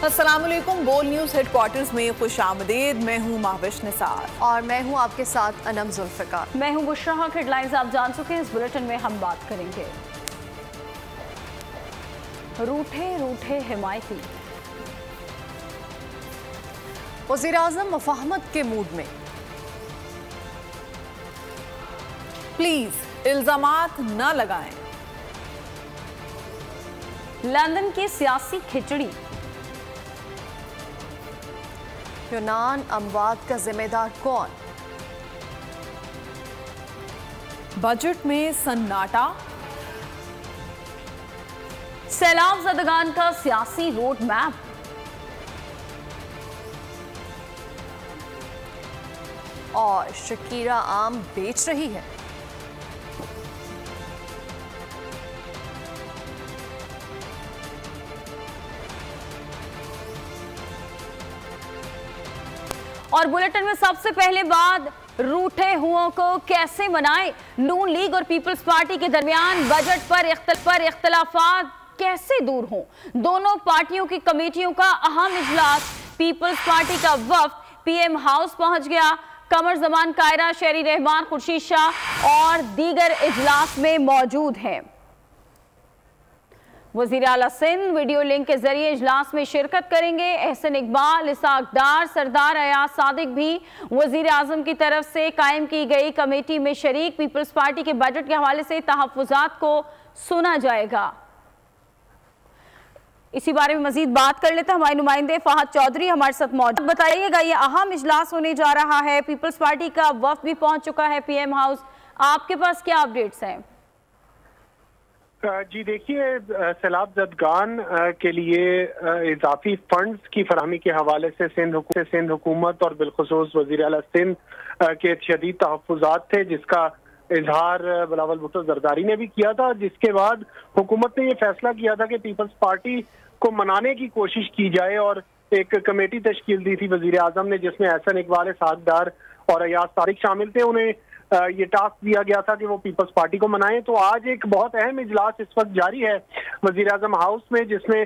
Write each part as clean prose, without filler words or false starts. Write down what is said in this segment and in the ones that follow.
अस्सलामुअलैकुम। बोल news headquarters में खुशामदीद। मैं हूँ महविश निसार और मैं हूँ आपके साथ अनम जुल्फिकार। मैं हूँ बुशरा। हेडलाइंस आप जान चुके हैं। इस बुलेटिन में हम बात करेंगे रूठे रूठे हिमायती। वज़ीर-ए-आज़म मुफाहमत के मूड में। प्लीज इल्जामात न लगाएं। लंदन की सियासी खिचड़ी। यूनान अमवात का जिम्मेदार कौन। बजट में सन्नाटा। सैलाब ज़दगान का सियासी रोड मैप। और शकीरा आम बेच रही है। और बुलेटिन में सबसे पहले बात, रूठे हुओं को कैसे मनाएं। नून लीग और पीपल्स पार्टी के दरमियान बजट पर इख्तलाफात कैसे दूर हों। दोनों पार्टियों की कमेटियों का अहम इजलास। पीपल्स पार्टी का वफ्द पीएम हाउस पहुंच गया। कमर जमान कायरा, शहरी रहमान, खुर्शीद शाह और दीगर इजलास में मौजूद हैं। वज़ीर आला सिंध वीडियो लिंक के जरिए इजलास में शिरकत करेंगे। एहसन इकबाल, इसाक डार, सरदार अयाज सादिक भी वज़ीर आज़म की तरफ से कायम की गई कमेटी में शरीक। पीपल्स पार्टी के बजट के हवाले से तहफ़्फ़ुज़ात को सुना जाएगा। इसी बारे में मजीद बात कर लेते हैं। हमारे नुमाइंदे फहद चौधरी हमारे साथ मौजूद। बताइएगा, ये अहम इजलास होने जा रहा है, पीपल्स पार्टी का वफ्द भी पहुंच चुका है पीएम हाउस। आपके पास क्या अपडेट्स हैं? जी देखिए, सैलाब ज़दगान के लिए इजाफी फंड्स की फराहमी के हवाले से सिंध हुकूमत और बिलखुसूस वज़ीर आला सिंध के शदीद तहफ़्फ़ुज़ात थे, जिसका इजहार बिलावल भुट्टो ज़रदारी ने भी किया था। जिसके बाद हुकूमत ने यह फैसला किया था कि पीपल्स पार्टी को मनाने की कोशिश की जाए और एक कमेटी तश्कील दी थी वज़ीर आज़म ने, जिसमें एहसन इकबाल, इसाक डार और अयाज तारिक शामिल थे। उन्हें ये टास्क दिया गया था कि वो पीपल्स पार्टी को मनाएं। तो आज एक बहुत अहम इजलास इस वक्त जारी है वज़ीर आज़म हाउस में, जिसमें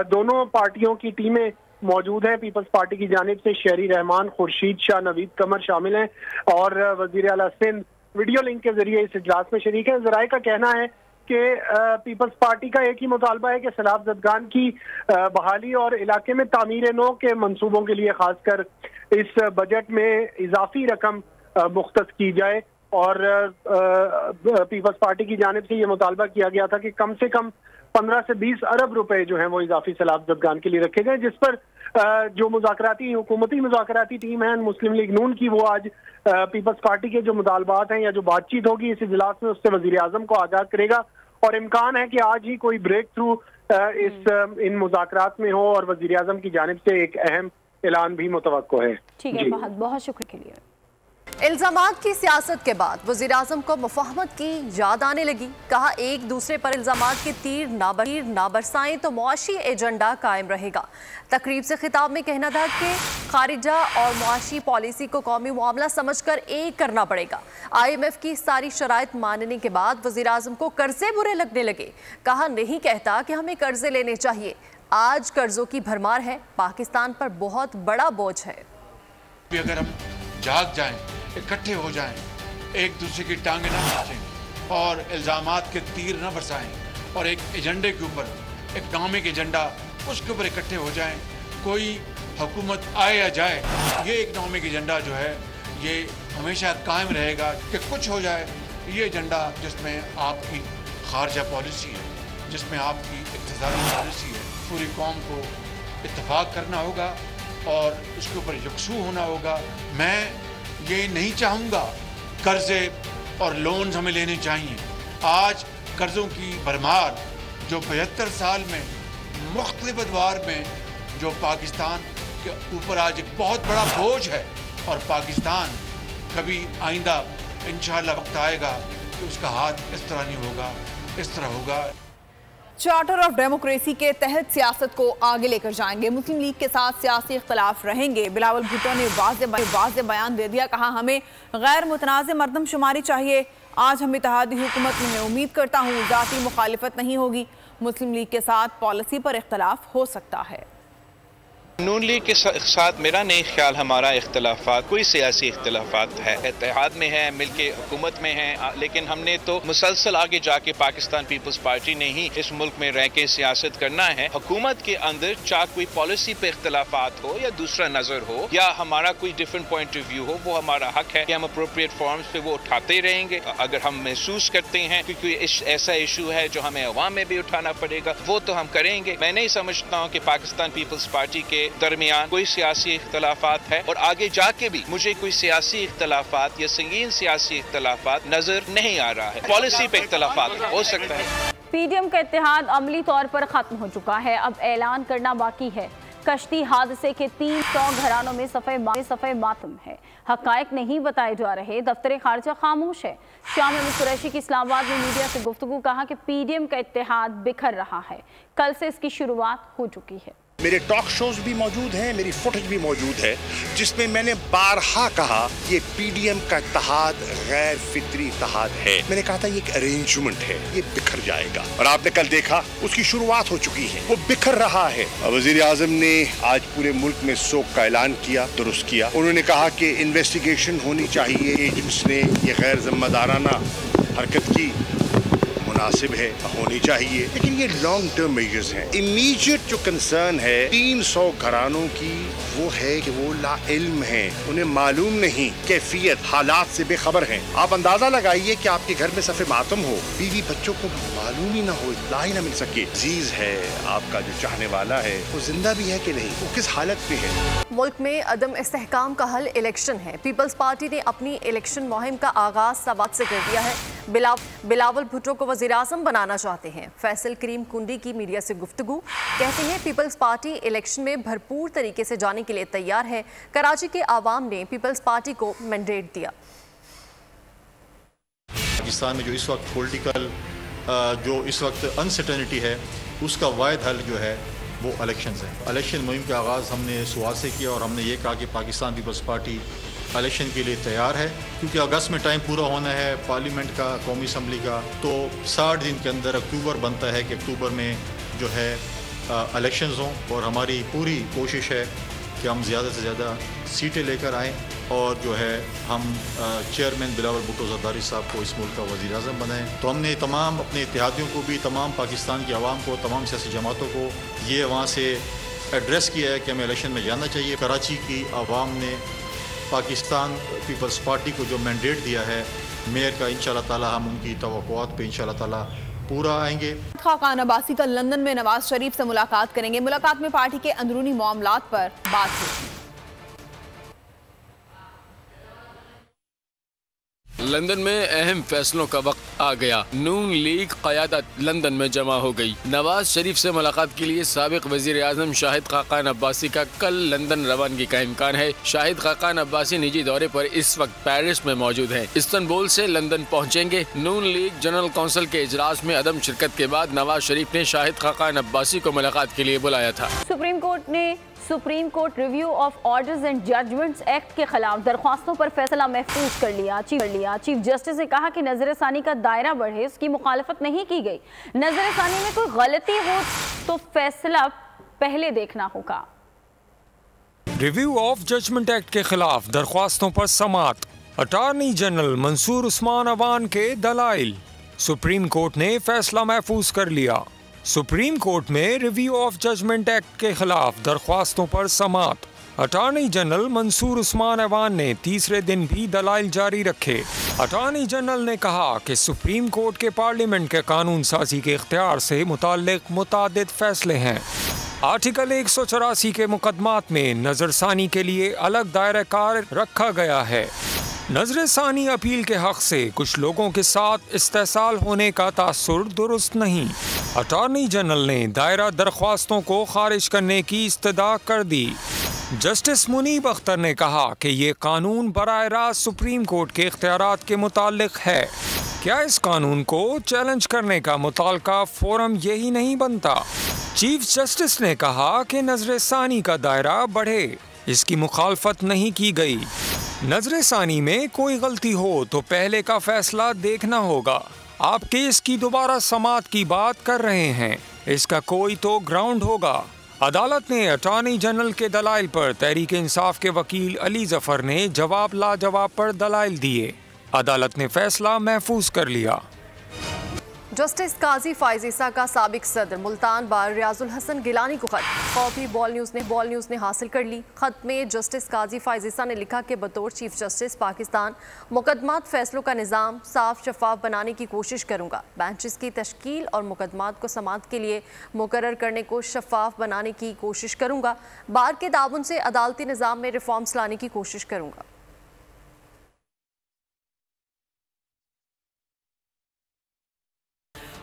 दोनों पार्टियों की टीमें मौजूद हैं। पीपल्स पार्टी की जानिब से शहरी रहमान, खुर्शीद शाह, नवीद कमर शामिल हैं और वज़ीर आला सिंध वीडियो लिंक के जरिए इस इजलास में शरीक है। ज़राए का कहना है कि पीपल्स पार्टी का एक ही मुतालबा है कि सैलाब ज़दगान की बहाली और इलाके में तामीर नो के मंसूबों के लिए खासकर इस बजट में इजाफी रकम मुख्तस की जाए। और पीपल्स पार्टी की जानिब से ये मुतालबा किया गया था कि कम से कम 15 से 20 अरब रुपए जो हैं वो इजाफी सैलाब ज़दगान के लिए रखे गए, जिस पर जो हुकूमती मुज़ाकराती टीम है मुस्लिम लीग नून की, वो आज पीपल्स पार्टी के जो मुतालबात हैं या जो बातचीत होगी इस इजलास में उससे वज़ीर आज़म को आगाह करेगा। और इम्कान है कि आज ही कोई ब्रेक थ्रू इन मुज़ाकरात में हो और वज़ीर आज़म की जानिब से एक अहम ऐलान भी मुतवक्को है। ठीक है, बहुत बहुत शुक्रिया के लिए। इल्जामात की सियासत के बाद वज़ीर आज़म को मुफाहमत की याद आने लगी। कहा, एक दूसरे पर इल्जामात के तीर ना बरसाएं तो मुआशी एजेंडा कायम रहेगा। तकरीब से खिताब में कहना था कि खारिजा और मुआशी पॉलिसी को कौमी मामला समझकर एक करना पड़ेगा। IMF की सारी शराइत मानने के बाद वज़ीर आज़म को कर्जे बुरे लगने लगे। कहा, नहीं कहता कि हमें कर्जे लेने चाहिए, आज कर्जों की भरमार है, पाकिस्तान पर बहुत बड़ा बोझ है। अगर हम जाग जाएं, इकट्ठे हो जाएं, एक दूसरे की टांगें ना खींचें और इल्जामात के तीर न बरसाएं और एक एजेंडे के ऊपर, इकनॉमिक एजेंडा, उसके ऊपर इकट्ठे हो जाएं। कोई हुकूमत आए या जाए, ये इकनॉमिक एजेंडा जो है ये हमेशा कायम रहेगा कि कुछ हो जाए। ये एजेंडा जिसमें आपकी खारजा पॉलिसी है, जिसमें आपकी इक़्तिसादी पॉलिसी है, पूरी कौम को इत्तफाक करना होगा और उसके ऊपर यकसू होना होगा। मैं ये नहीं चाहूँगा कर्जे और लोन्स हमें लेने चाहिए। आज कर्ज़ों की भरमार जो 75 साल में मुख्तलिफ अदवार में जो पाकिस्तान के ऊपर आज एक बहुत बड़ा बोझ है और पाकिस्तान कभी आइंदा इंशाअल्लाह वक्त आएगा कि उसका हाथ इस तरह नहीं होगा, इस तरह होगा। चार्टर ऑफ डेमोक्रेसी के तहत सियासत को आगे लेकर जाएंगे। मुस्लिम लीग के साथ सियासी इख्तलाफ रहेंगे। बिलावल भुट्टो ने वाज़े बयान दे दिया। कहा, हमें गैर मुतनाज़ मरदमशुमारी चाहिए। आज हम इत्तेहादी हुकूमत में उम्मीद करता हूँ ज़ाती मुखालिफत नहीं होगी। मुस्लिम लीग के साथ पॉलिसी पर इख्तलाफ हो सकता है। नून लीग के साथ मेरा नहीं ख्याल हमारा इख्तलाफात कोई सियासी इख्तलाफात है, इत्तेहाद में है, मिलके हुकूमत में है, लेकिन हमने तो मुसलसल आगे जाके पाकिस्तान पीपल्स पार्टी ने ही इस मुल्क में रह के सियासत करना है। हुकूमत के अंदर चाहे कोई पॉलिसी पे इख्तलाफात हो या दूसरा नजर हो या हमारा कोई डिफरेंट पॉइंट ऑफ व्यू हो, वो हमारा हक है कि हम अप्रोप्रिएट फॉर्म्स पे वो उठाते रहेंगे। अगर हम महसूस करते हैं कि कोई ऐसा इशू है जो हमें अवाम में भी उठाना पड़ेगा, वो तो हम करेंगे। मैं नहीं समझता हूँ कि पाकिस्तान पीपल्स पार्टी के दरमियान कोई सियासी इख्तलाफात है और आगे जाके भी मुझे कोई सियासी इख्तलाफात या संगीन सियासी इख्तलाफात नजर नहीं आ रहा है। पॉलिसी पे इख्तलाफात हो सकता है। पीडीएम का इत्तेहाद अमली तौर पर खत्म हो चुका है, अब ऐलान करना बाकी है। कश्ती हादसे के 300 घरानों में सफ़े मातम है, हकायक नहीं बताए जा रहे, दफ्तर खारजा खामोश है। शाह महमूद कुरैशी की इस्लामाबाद में मीडिया से गुफ्तगू, कहा कि पीडीएम का इत्तेहाद बिखर रहा है, कल से इसकी शुरुआत हो चुकी है। मेरे टॉक शोज भी मौजूद हैं, मेरी फुटेज भी मौजूद है, जिसमें मैंने बारहा कहा ये पीडीएम का इत्तेहाद गैर फितरी इत्तेहाद है। मैंने कहा था ये एक अरेंजमेंट है, ये बिखर जाएगा, और आपने कल देखा उसकी शुरुआत हो चुकी है, वो बिखर रहा है। वजीर आजम ने आज पूरे मुल्क में शोक का ऐलान किया, दुरुस्त किया। उन्होंने कहा कि इन्वेस्टिगेशन होनी चाहिए, एजेंट्स ने ये गैर जिम्मेदाराना हरकत की, मुनासिब है, होनी चाहिए, लेकिन ये लॉन्ग टर्म मेजर्स हैं। इमीडिएट जो कंसर्न है 300 घरानों की, वो है कि वो लाइल्म हैं, उन्हें मालूम नहीं, कैफियत हालात से बेखबर हैं। आप अंदाजा लगाइए कि आपके घर में सफ़े मातम हो, बीवी बच्चों को मालूम ही ना हो, इत्तला ही ना मिल सके। अजीज है आपका जो चाहने वाला है, वो जिंदा भी है कि नहीं, वो किस हालत में है। मुल्क में अदम इस्तेहकाम का हल इलेक्शन है। पीपल्स पार्टी ने अपनी इलेक्शन मुहिम का आगाज सबात से कर दिया है। बिलावल भुट्टो को वज़ीर आज़म बनाना चाहते हैं। फैसल करीम कुंडी की मीडिया से गुफ्तगू, कहते हैं पीपल्स पार्टी इलेक्शन में भरपूर तरीके से जाने के लिए तैयार है। कराची के आवाम ने पीपल्स पार्टी को मैंडेट दिया। पाकिस्तान में जो इस वक्त पॉलिटिकल जो इस वक्त अनसर्टेनिटी है, उसका वाहिद हल जो है वो इलेक्शन है। इलेक्शन मुहिम का आगाज़ हमने सुबह से किया और हमने ये कहा कि पाकिस्तान पीपल्स पार्टी इलेक्शन के लिए तैयार है, क्योंकि अगस्त में टाइम पूरा होना है पार्लियामेंट का, कौमी असम्बली का, तो 60 दिन के अंदर अक्टूबर बनता है कि अक्टूबर में जो है इलेक्शंस हों। और हमारी पूरी कोशिश है कि हम ज़्यादा से ज़्यादा सीटें लेकर आएँ और जो है हम चेयरमैन बिलावल भुट्टो ज़रदारी साहब को इस मुल्क का वज़ीर आज़म बनाएँ। तो हमने तमाम अपने इत्तेहादियों को भी, तमाम पाकिस्तान की आवाम को, तमाम सियासी जमातों को ये वहाँ से एड्रेस किया है कि हमें इलेक्शन में जाना चाहिए। कराची की आवाम ने पाकिस्तान पीपल्स पार्टी को जो मैंडेट दिया है मेयर का, इंशाअल्लाह ताला हम उनकी तवक्कुआत पे इंशाअल्लाह ताला पूरा आएंगे। खाकान अब्बासी कल लंदन में नवाज शरीफ से मुलाकात करेंगे। मुलाकात में पार्टी के अंदरूनी मामलात पर बात होगी। लंदन में अहम फैसलों का वक्त आ गया। नून लीग क़यादत लंदन में जमा हो गई। नवाज शरीफ से मुलाकात के लिए साबिक वज़ीर आज़म शाहिद खाकान अब्बासी का कल लंदन रवानगी का इम्कान है। शाहिद खाकान अब्बासी निजी दौरे पर इस वक्त पेरिस में मौजूद हैं। इस्तांबुल से लंदन पहुँचेंगे। नून लीग जनरल कौंसिल के इजलास में अदम शिरकत के बाद नवाज शरीफ ने शाहिद खाकान अब्बासी को मुलाकात के लिए बुलाया था। Supreme court review of orders and judgments act के खिलाफ दरख्वास्तों पर फैसला महफूज कर लिया। चीफ जस्टिस ने कहा कि नजरसानी का दायरा बढ़े, उसकी मुखालफत नहीं की गई। नजरसानी में कोई गलती हो तो फैसला पहले देखना होगा। रिव्यू ऑफ जजमेंट एक्ट के खिलाफ दरख्वास्तों पर समाअत। अटॉर्नी जनरल मंसूर उस्मान अवान के दलाइल। सुप्रीम कोर्ट ने फैसला महफूज कर लिया। सुप्रीम कोर्ट में रिव्यू ऑफ जजमेंट एक्ट के खिलाफ दरख्वास्तों पर समाअत। अटॉर्नी जनरल मंसूर उस्मान अवान ने तीसरे दिन भी दलाइल जारी रखे। अटॉर्नी जनरल ने कहा कि सुप्रीम कोर्ट के पार्लियामेंट के कानून साजी के इख्तियार से मुताल्लिक मुतादिद फैसले हैं। आर्टिकल 184 के मुकदमात में नजरसानी के लिए अलग दायरा कार रखा गया है। नजरसानी अपील के हक से कुछ लोगों के साथ इस्तेसाल होने का तासुर दुरुस्त नहीं। अटॉर्नी जनरल ने दायरा दरख्वास्तों को खारिज करने की इस्तदा कर दी। जस्टिस मुनीब अख्तर ने कहा कि ये कानून बराह रास्त सुप्रीम कोर्ट के इख्तियारात के मुतालिक है। क्या इस कानून को चैलेंज करने का मुताल्का फोरम यही नहीं बनता? चीफ जस्टिस ने कहा कि नजरसानी का दायरा बढ़े, इसकी मुखालफत नहीं की गई। नजरसानी में कोई गलती हो तो पहले का फैसला देखना होगा। आप केस की दोबारा समाअत की बात कर रहे हैं, इसका कोई तो ग्राउंड होगा। अदालत ने अटॉर्नी जनरल के दलाइल पर तहरीक इंसाफ के वकील अली जफर ने जवाब लाजवाब पर दलाइल दिए। अदालत ने फैसला महफूज कर लिया। जस्टिस काजी फाइज ईसा का साबिक सदर मुल्तान बार रियाजुल हसन गिलानी को खत कॉपी बॉल न्यूज़ ने हासिल कर ली। खत में जस्टिस काजी फाइज ईसा ने लिखा कि बतौर चीफ जस्टिस पाकिस्तान मुकदमात फैसलों का निज़ाम साफ शफाफ बनाने की कोशिश करूँगा। बेंचेस की तश्कील और मुकदमात को समाअत के लिए मुकर्रर करने को शफाफ बनाने की कोशिश करूँगा। बार के ताउन से अदालती निज़ाम में रिफॉर्म्स लाने की कोशिश करूँगा।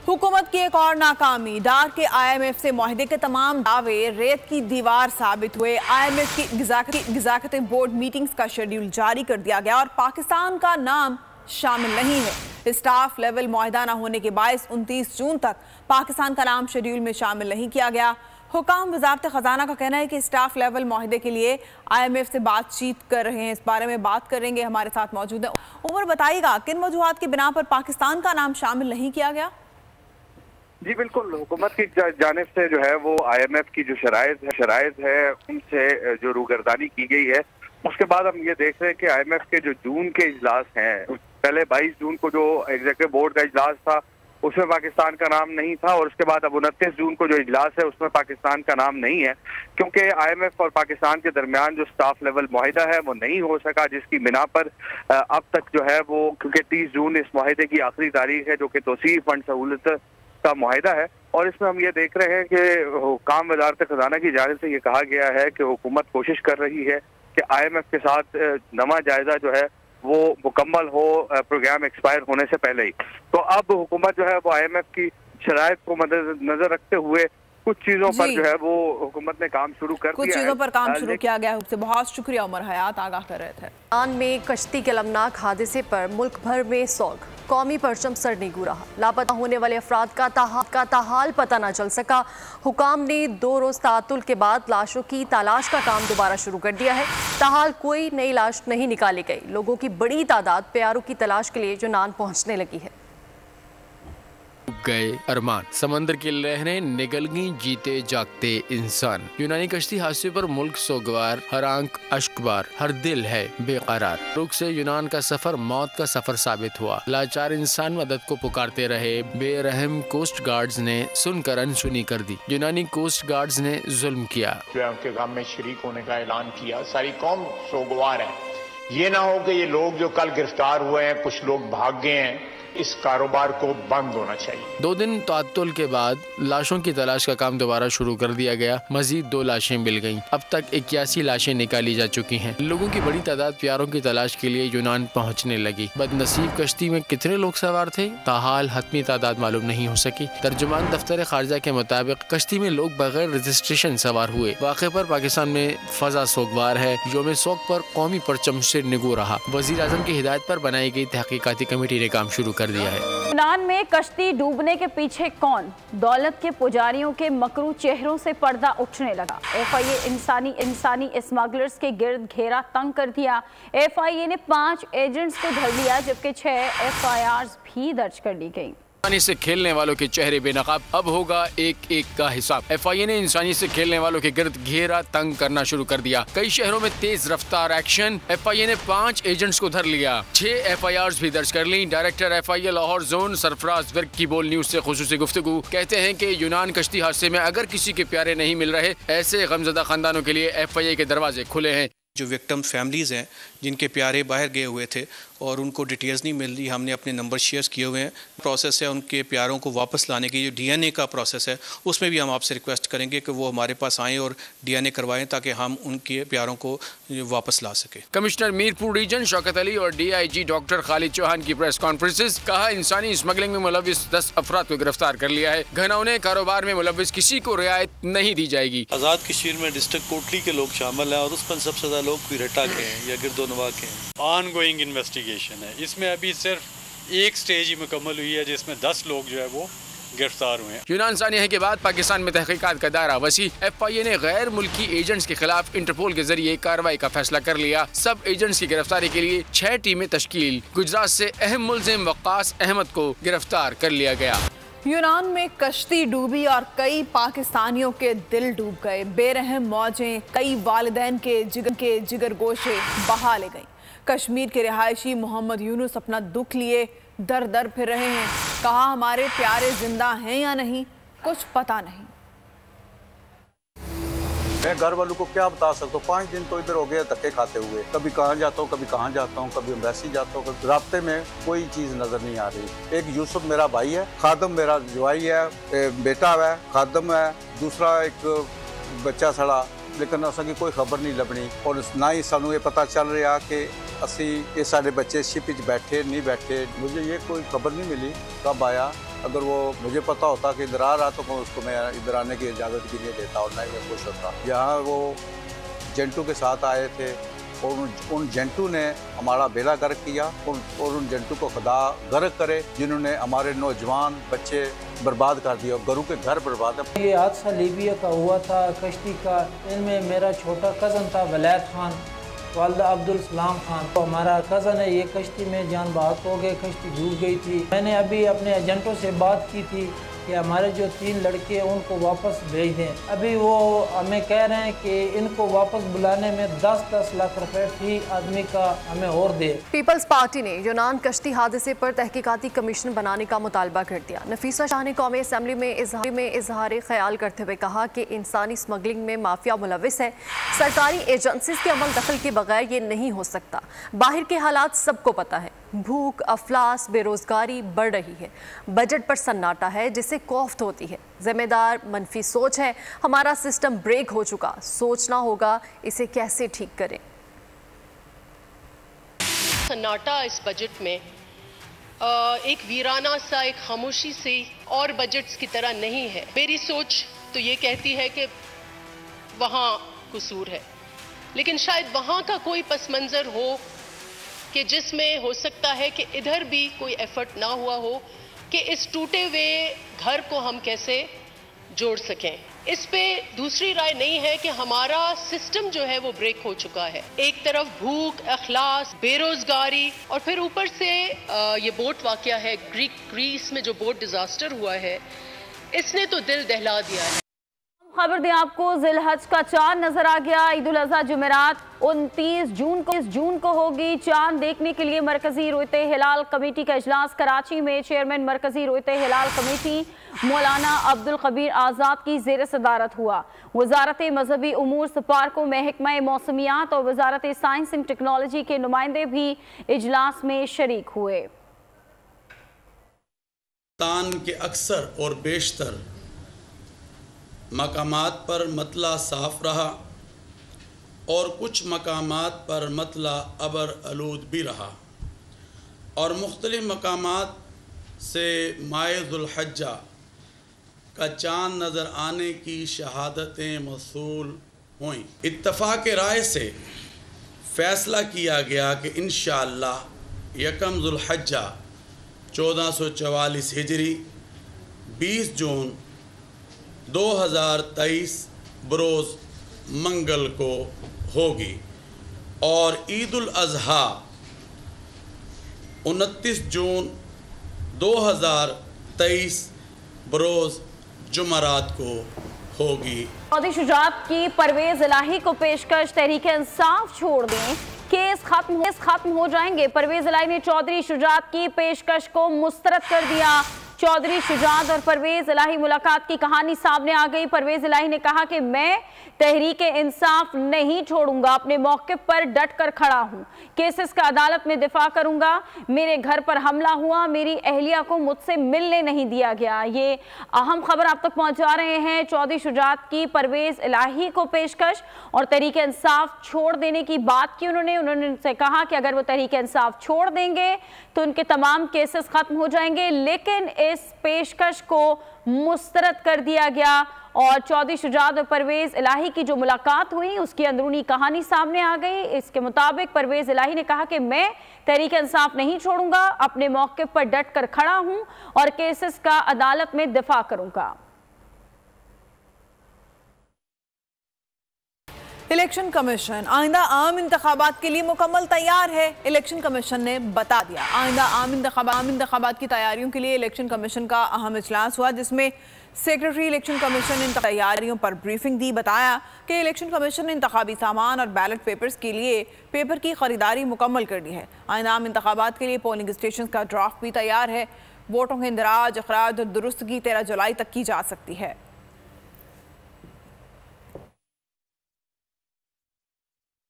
हुकूमत की एक और नाकामी, डार के IMF से मुआहदे के तमाम दावे रेत की दीवार साबित हुए। IMF की गिज़ाकती बोर्ड मीटिंग्स का शेड्यूल जारी कर दिया गया और पाकिस्तान का नाम शामिल नहीं है। स्टाफ लेवल मुआहदा न होने के बायस 29 जून तक पाकिस्तान का नाम शेड्यूल में शामिल नहीं किया गया। हुकाम वजारत खजाना का कहना है कि स्टाफ लेवल मुआहदे के लिए IMF से बातचीत कर रहे हैं। इस बारे में बात करेंगे, हमारे साथ मौजूद है उमर। बताइएगा किन वजूहात की बिना पर पाकिस्तान का नाम शामिल नहीं किया गया? जी बिल्कुल, हुकूमत की जानिब से जो है वो IMF की जो शराइत है उनसे जो रूगर्दानी की गई है। उसके बाद हम ये देख रहे हैं कि IMF के जो जून के इजलास हैं, पहले 22 जून को जो एग्जीक्यूटिव बोर्ड का इजलास था उसमें पाकिस्तान का नाम नहीं था और उसके बाद अब 29 जून को जो इजलास है उसमें पाकिस्तान का नाम नहीं है, क्योंकि IMF और पाकिस्तान के दरमियान जो स्टाफ लेवल मुआहिदा है वो नहीं हो सका, जिसकी बिना पर अब तक जो है वो, क्योंकि 30 जून इस मुआहिदे की आखिरी तारीख है जो कि तोसी फंड सहूलत का मुआहिदा है। और इसमें हम ये देख रहे हैं कि हुकाम वजारत खजाना की जानिब से ये कहा गया है कि हुकूमत कोशिश कर रही है कि IMF के साथ नवा जायजा जो है वो मुकम्मल हो प्रोग्राम एक्सपायर होने से पहले ही। तो अब हुकूमत जो है वो IMF की शराइत को नजर रखते हुए कुछ चीजों पर जो है वो हुकूमत ने काम शुरू कर दिया। कुछ चीजों पर काम शुरू किया गया है। बहुत शुक्रिया उमर हयात, आगाह कर रहे थे। ईरान में कश्ती के अलमनाक हादसे पर मुल्क भर में सोग, कौमी परचम सरनीगू रहा। लापता होने वाले अफराद का ताहाल पता न चल सका। हुकाम ने 2 रोज तातुल के बाद लाशों की तलाश का काम दोबारा शुरू कर दिया है। ताहाल कोई नई लाश नहीं निकाली गई। लोगों की बड़ी तादाद प्यारों की तलाश के लिए यूनान पहुंचने लगी है। गए अरमान, समंदर की लहरें निगल गईं जीते जागते इंसान। यूनानी कश्ती हादसे पर मुल्क सोगवार, हर आंख अश्कबार, हर दिल है बेकरार। रुख से यूनान का सफर मौत का सफर साबित हुआ। लाचार इंसान मदद को पुकारते रहे। बेरहम कोस्ट गार्ड्स ने सुनकर अनसुनी कर दी। यूनानी कोस्ट गार्ड्स ने जुल्म किया। उनके गम में शरीक होने का ऐलान किया। सारी कौम सोगवार है। ये ना हो कि ये लोग जो कल गिरफ्तार हुए हैं, कुछ लोग भाग गए हैं, इस कारोबार को बंद होना चाहिए। 2 दिन तातुल के बाद लाशों की तलाश का काम दोबारा शुरू कर दिया गया। मजीद 2 लाशें मिल गईं। अब तक 81 लाशें निकाली जा चुकी हैं। लोगों की बड़ी तादाद प्यारों की तलाश के लिए यूनान पहुंचने लगी। बदनसीब कश्ती में कितने लोग सवार थे, ताहाल हतमी तादाद मालूम नहीं हो सकी। तर्जुमान दफ्तर खारजा के मुताबिक कश्ती में लोग बगैर रजिस्ट्रेशन सवार हुए। वाक़े पर पाकिस्तान में फजा सोगवार है। योम सोग पर कौमी परचम से निगो रहा। वज़ीर आज़म की हिदायत पर बनाई गई तहकीकाती कमेटी ने काम शुरू कर दिया है। यूनान में कश्ती डूबने के पीछे कौन? दौलत के पुजारियों के मकरू चेहरों से पर्दा उठने लगा। FIA इंसानी स्मगलर्स के गिर्द घेरा तंग कर दिया। FIA ने 5 एजेंट्स को धर लिया, जबकि 6 FIRs भी दर्ज कर ली गई। इंसानी से खेलने वालों के चेहरे बेनकाब, अब होगा एक एक का हिसाब। FIA ने इंसानी से खेलने वालों के गिर्द घेरा तंग करना शुरू कर दिया। कई शहरों में तेज रफ्तार एक्शन। FIA ने 5 एजेंट्स को धर लिया। 6 FIRs भी दर्ज कर ली। Director FIA Lahore zone Sarfaraz Virk की बोल न्यूज से खुसूसी गुफ्तगू कहते हैं कि यूनान कश्ती हादसे में अगर किसी के प्यारे नहीं मिल रहे, ऐसे गमजदा खानदानों के लिए FIA के दरवाजे खुले हैं। जो विक्टिम फैमिलीज़ हैं जिनके प्यारे बाहर गए हुए थे और उनको डिटेल्स नहीं मिल रही, हमने अपने नंबर शेयर किए हुए हैं। प्रोसेस है उनके प्यारों को वापस लाने की, जो DNA का प्रोसेस है उसमें भी हम आपसे रिक्वेस्ट करेंगे कि वो हमारे पास आएँ और DNA करवाएं ताकि हम उनके प्यारों को वापस ला सकें। कमिश्नर मीरपुर रीजन शौकत अली और DIG डॉक्टर खालिद चौहान की प्रेस कॉन्फ्रेंसेस। कहा इंसानी स्मगलिंग में मुलविस 10 अफराद को गिरफ्तार कर लिया है। घनौने कारोबार में मुलविस किसी को रियायत नहीं दी जाएगी। आज़ाद कश्मीर में डिस्ट्रिक्ट कोटली के लोग शामिल हैं और उस पर सबसे ज़्यादा लोग क्वेटा के हैं या गिरदोनवा के हैं। ऑनगोइंग इन्वेस्टिगेशन है। इसमें अभी सिर्फ एक स्टेज ही मुकम्मल हुई है जिसमें 10 लोग जो है वो गिरफ्तार हुए हैं। यूनान सानिया के बाद पाकिस्तान में तहकीकात का दायरा वसी। FIA ने गैर मुल्की एजेंट्स के खिलाफ इंटरपोल के जरिए कार्रवाई का फैसला कर लिया। सब एजेंट्स की गिरफ्तारी के लिए 6 टीमें तश्कील। गुजरात से अहम मुल्जिम वक्कास अहमद को गिरफ्तार कर लिया गया। यूनान में कश्ती डूबी और कई पाकिस्तानियों के दिल डूब गए। बेरहम मौजें कई वालिदैन के जिगर गोशे बहा ले गईं। कश्मीर के रिहायशी मोहम्मद यूनुस अपना दुख लिए दर दर फिर रहे हैं। कहा हमारे प्यारे जिंदा हैं या नहीं, कुछ पता नहीं। मैं घर वालों को क्या बता सकता हूँ, 5 दिन तो इधर हो गया धक्के खाते हुए। कभी कहाँ जाता हूँ, कभी कहाँ जाता हूँ, कभी एम्बेसी जाता हूँ, रास्ते में कोई चीज़ नज़र नहीं आ रही। एक यूसुफ मेरा भाई है, खादम मेरा जवाई है, बेटा है, खादम है, दूसरा एक बच्चा सड़ा, लेकिन असां कोई खबर नहीं लभनी और ना ही सानू ये पता चल रहा कि असी ये सारे बच्चे शिप विच बैठे नहीं बैठे। मुझे ये कोई खबर नहीं मिली कब आया। अगर वो मुझे पता होता कि इधर आ रहा तो मैं इधर आने की इजाज़त भी नहीं देता और ना ही मैं खुश होता। यहाँ वो जेंटू के साथ आए थे और उन जेंटू ने हमारा बेड़ा गर्क किया और उन जेंटू को खुदा गर्क करे जिन्होंने हमारे नौजवान बच्चे बर्बाद कर दिए और घरों के घर बर्बाद है। ये हादसा लीबिया का हुआ था कश्ती का। इनमें मेरा छोटा कज़न था वलैद खान, वालदा अब्दुल सलाम खान। तो हमारा कज़न है, ये कश्ती में जान बहाक हो गए, कश्ती डूब गई थी। मैंने अभी अपने एजेंटों से बात की थी कि हमारे जो 3 लड़के हैं उनको वापस भेज दें। अभी वो हमें कह रहे हैं कि इनको वापस बुलाने में 10-10 लाख रुपए फी आदमी का हमें और दे। पीपल्स पार्टी ने यूनान कश्ती हादसे पर तहकीकाती कमीशन बनाने का मुतालबा कर दिया। नफीसा शाह ने कौमी असम्बली में इजहार ख्याल करते हुए कहा कि इंसानी स्मगलिंग में माफिया मुलविस है। सरकारी एजेंसीज के अमल दखल के बगैर ये नहीं हो सकता। बाहर के हालात सबको पता है। भूख, अफलास, बेरोजगारी बढ़ रही है। बजट पर सन्नाटा है जिससे कोफ्त होती है। जिम्मेदार मनफी सोच है। हमारा सिस्टम ब्रेक हो चुका, सोचना होगा इसे कैसे ठीक करें। सन्नाटा इस बजट में एक वीराना सा, एक खामोशी से और बजट्स की तरह नहीं है। मेरी सोच तो ये कहती है कि वहाँ कसूर है, लेकिन शायद वहाँ का कोई पस मंजर हो कि जिसमें हो सकता है कि इधर भी कोई एफर्ट ना हुआ हो कि इस टूटे हुए घर को हम कैसे जोड़ सकें। इस पे दूसरी राय नहीं है कि हमारा सिस्टम जो है वो ब्रेक हो चुका है। एक तरफ भूख, अखलास, बेरोजगारी और फिर ऊपर से ये बोट वाकया है, ग्रीस में जो बोट डिजास्टर हुआ है, इसने तो दिल दहला दिया है। खबर दें आपको, जिलहज का चांद नजर आ गया। ईद उल अज़हा जुमेरात 29 जून को होगी। चांद देखने के लिए मरकजी रोयते हिलाल कमेटी का इजलास कराची में। चेयरमैन मरकजी रोयते हिलाल कमेटी मौलाना अब्दुल कबीर आज़ाद की ज़ेर सदारत हुआ। वजारत मजहबी उमूर, स्पार्को, महकमा मौसमियात और वजारत साइंस एंड टेक्नोलॉजी के नुमाइंदे भी इजलास में शरीक हुए। तान के अक्सर और बेशतर मकामात पर मतला साफ रहा और कुछ मकामात पर मतला अबर आलूद भी रहा और मुख्तलिफ मकामात से माह ज़ुल्हज्जा का चाँद नज़र आने की शहादतें मौसूल हुईं। इत्तफ़ाक़ राय से फ़ैसला किया गया कि इंशाअल्लाह 1 ज़ुल्हज्जा 1444 हिजरी 20 जून 2023 बरोज़ मंगल को होगी और ईद उल अज़हा 29 जून 2023 बरोज़ जुमरात को होगी। चौधरी शुजात की परवेज इलाही को पेशकश, तहरीक इंसाफ छोड़ दें, केस खत्म हो जाएंगे। परवेज इलाही ने चौधरी शुजात की पेशकश को मुस्तरद कर दिया। चौधरी शुजात और परवेज इलाही मुलाकात की कहानी सामने आ गई। परवेज इलाही ने कहा कि मैं तहरीक इंसाफ नहीं छोड़ूंगा, अपने मौके पर डट कर खड़ा हूं, केसेस का अदालत में दिफा करूंगा। मेरे घर पर हमला हुआ, मेरी अहलिया को मुझसे मिलने नहीं दिया गया। ये अहम खबर आप तक पहुंचा रहे हैं। चौधरी शुजात की परवेज इलाही को पेशकश और तहरीक इंसाफ छोड़ देने की बात की उन्होंने उनसे कहा कि अगर वो तहरीक इंसाफ छोड़ देंगे तो उनके तमाम केसेस खत्म हो जाएंगे, लेकिन इस पेशकश को मुस्तरद कर दिया गया। और चौधरी शुजात और परवेज इलाही की जो मुलाकात हुई उसकी अंदरूनी कहानी सामने आ गई। इसके मुताबिक परवेज इलाही ने कहा कि मैं तहरीक इंसाफ नहीं छोड़ूंगा, अपने मौके पर डट कर खड़ा हूं और केसेस का अदालत में दिफा करूंगा। इलेक्शन कमीशन आइंदा आम इंतखाबात के लिए मुकम्मल तैयार है। इलेक्शन कमीशन ने बता दिया आइंदा आम इंतखाबात की तैयारियों के लिए इलेक्शन कमीशन का अहम इजलास हुआ, जिसमें सेक्रेटरी इलेक्शन कमीशन ने तैयारियों पर ब्रीफिंग दी। बताया कि इलेक्शन कमीशन ने इंतखाबी सामान और बैलेट पेपर्स के लिए पेपर की खरीदारी मुकम्मल कर दी है। आइंदा आम इंतखाबात के लिए पोलिंग स्टेशन का ड्राफ्ट भी तैयार है। वोटों के इंदराज, अखराज और दुरुस्तगी 13 जुलाई तक की जा सकती है।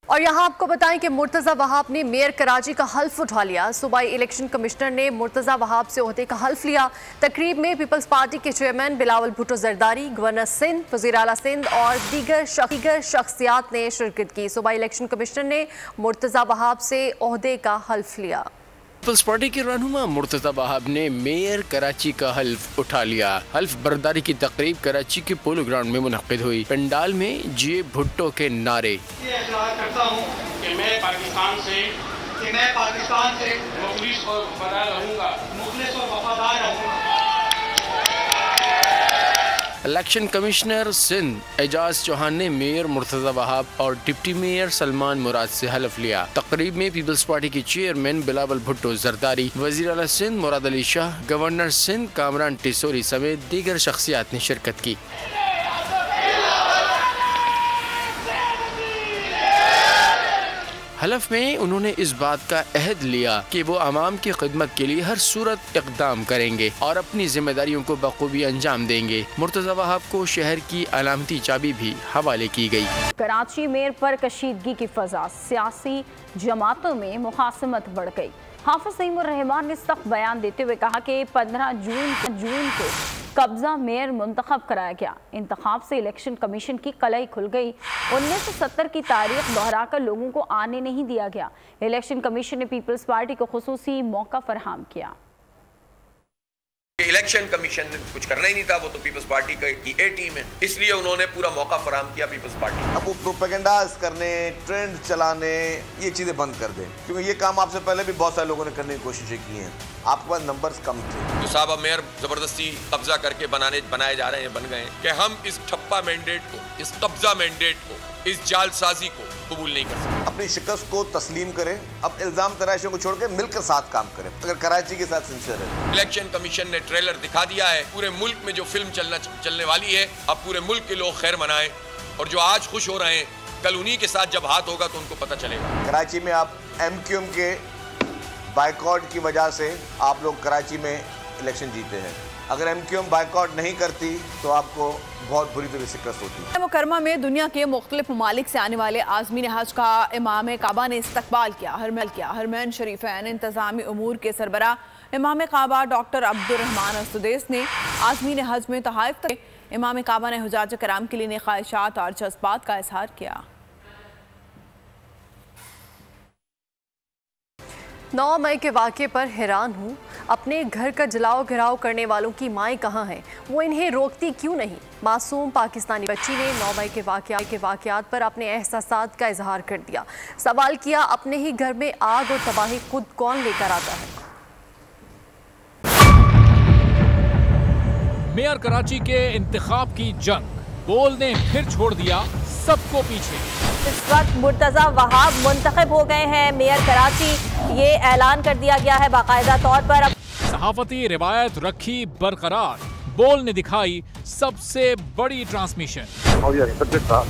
और यहाँ आपको बताएं कि मुर्तज़ा वहाब ने मेयर कराची का हल्फ उठा लिया। सूबाई इलेक्शन कमिश्नर ने मुर्तज़ा वहाब से ओहदे का हल्फ लिया। तकरीब में पीपल्स पार्टी के चेयरमैन बिलावल भुट्टो जरदारी, गवर्नर सिंध, वज़ीर आला सिंध और दीगर शख्सियात ने शिरकत की। सूबाई इलेक्शन कमिश्नर ने मुर्तज़ा वहाब से ओहदे का हल्फ लिया। पीपल्स पार्टी के रहनुमा मुर्तज़ा वहाब ने मेयर कराची का हल्फ उठा लिया। हल्फ बर्दारी की तकरीब कराची के पोलो ग्राउंड में मुनक्किद हुई। पंडाल में जे भुट्टो के नारे। ये एतलाह करता हूँ कि मैं पाकिस्तान से मुखलिस और वफादार रहूँगा। इलेक्शन कमिश्नर सिंध एजाज चौहान ने मेयर मुर्तज़ा वहाब और डिप्टी मेयर सलमान मुराद से हल्फ लिया। तकरीब में पीपल्स पार्टी के चेयरमैन बिलावल भुट्टो जरदारी, वज़ीर आला सिंध मुराद अली शाह, गवर्नर सिंध कामरान टिसोरी समेत दीगर शख्सियात ने शिरकत की। हलफ में उन्होंने इस बात का अहद लिया कि वो आवाम की खिदमत के लिए हर सूरत इक़दाम करेंगे और अपनी जिम्मेदारियों को बखूबी अंजाम देंगे। मुर्तज़ा वहाब को शहर की अलामती चाबी भी हवाले की गई। कराची मेयर पर कशीदगी की फजा, सियासी जमातों में मुखासमत बढ़ गई। हाफिज सईमुर रहमान ने सख्त बयान देते हुए कहा कि 15 जून को कब्जा मेयर मुंतखब कराया गया। इंतखाब से इलेक्शन कमीशन की कलाई खुल गई। 1970 की तारीख दोहराकर लोगों को आने नहीं दिया गया। इलेक्शन कमीशन ने पीपल्स पार्टी को खुसूसी मौका फराहम किया। इलेक्शन कमीशन ने कुछ करना ही नहीं था, वो तो पीपल्स पार्टी की ए टीम है, इसलिए उन्होंने पूरा मौका फराहम किया पीपल्स पार्टी। अब वो प्रोपेगेंडास करने, ट्रेंड चलाने, ये चीजें बंद कर दें, क्योंकि ये काम आपसे पहले भी बहुत सारे लोगों ने करने की कोशिशें की हैं। आपके पास नंबर्स कम थे। जो साहब अब मेयर जबरदस्ती कब्जा करके बनाए जा रहे हैं, बन गए कि हम इस ठप्पा मैंडेट को, इस कब्जा मैंडेट को, इस जालसाजी को कबूल नहीं कर सकते। अपनी शिकस्त को तस्लीम करें। अब इल्जाम तराशियों को छोड़ के मिलकर साथ काम करें, अगर कराची के साथ सिंसियर है। इलेक्शन कमीशन ने ट्रेलर दिखा दिया है। पूरे मुल्क में जो फिल्म चलने वाली है, अब पूरे मुल्क के लोग खैर मनाएं, और जो आज खुश हो रहे हैं कल उन्हीं के साथ जब हाथ होगा तो उनको पता चलेगा। कराची में आप MQM के बाइकआउट की वजह से आप लोग कराची में इलेक्शन जीते हैं। अगर MQM बाइकआउट नहीं करती तो आपको बहुत बुरी तरह शिकस्त होती है। मुकरमा में दुनिया के मुख्तलिफ ममालिक से आने वाले आज़मीन हज का इमाम काबा ने इस्तकबाल किया। हरमैन शरीफैन इंतजामी उमूर के सरबरा इमाम काबा डॉक्टर अब्दुर्रहमान असुदेस ने आज़मीन हज में तहाइफ किए। इमाम काबा ने हुजाज कराम के लिए ख्वाहिशात और जज्बात का इजहार किया। 9 मई के वाक़े पर हैरान हूँ। अपने घर का जलाओ घिराव करने वालों की माएँ कहाँ हैं? वो इन्हें रोकती क्यों नहीं? मासूम पाकिस्तानी बच्ची ने 9 मई के वाक़यात पर अपने एहसासात का इजहार कर दिया। सवाल किया, अपने ही घर में आग और तबाही खुद कौन लेकर आता है? मेयर कराची के इंतखाब की जंग, बोल ने फिर छोड़ दिया सबको पीछे। इस वक्त मुर्तज़ा वहाब मुंतखब हो गए हैं मेयर कराची, ये ऐलान कर दिया गया है बाकायदा तौर पर। सहाफती रिवायत रखी बरकरार, बोल ने दिखाई सबसे बड़ी ट्रांसमिशन। और ये सब्जेक्ट था,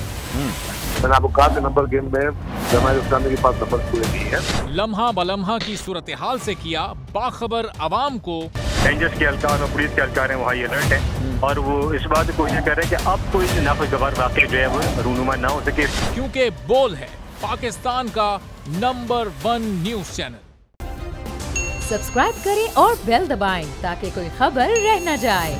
मैंने आपको कहा कि नंबर गेम में जमात इस्लामी के पास नंबर पूरे नहीं है। लम्हा बलम्हा की सूरत हाल से किया बाखबर आवाम को। रेंजर्स के एहलकार और पुलिस के एहलकार हैं वो हाई अलर्ट हैं, और वो इस बात की कोशिश कर रहे हैं कि अब कोई नाखुशगवार वाक़या जो है वो रूनुमा ना हो सके, क्योंकि बोल है पाकिस्तान का नंबर 1 न्यूज चैनल। सब्सक्राइब करें और बेल दबाएं ताकि कोई खबर रह न जाए।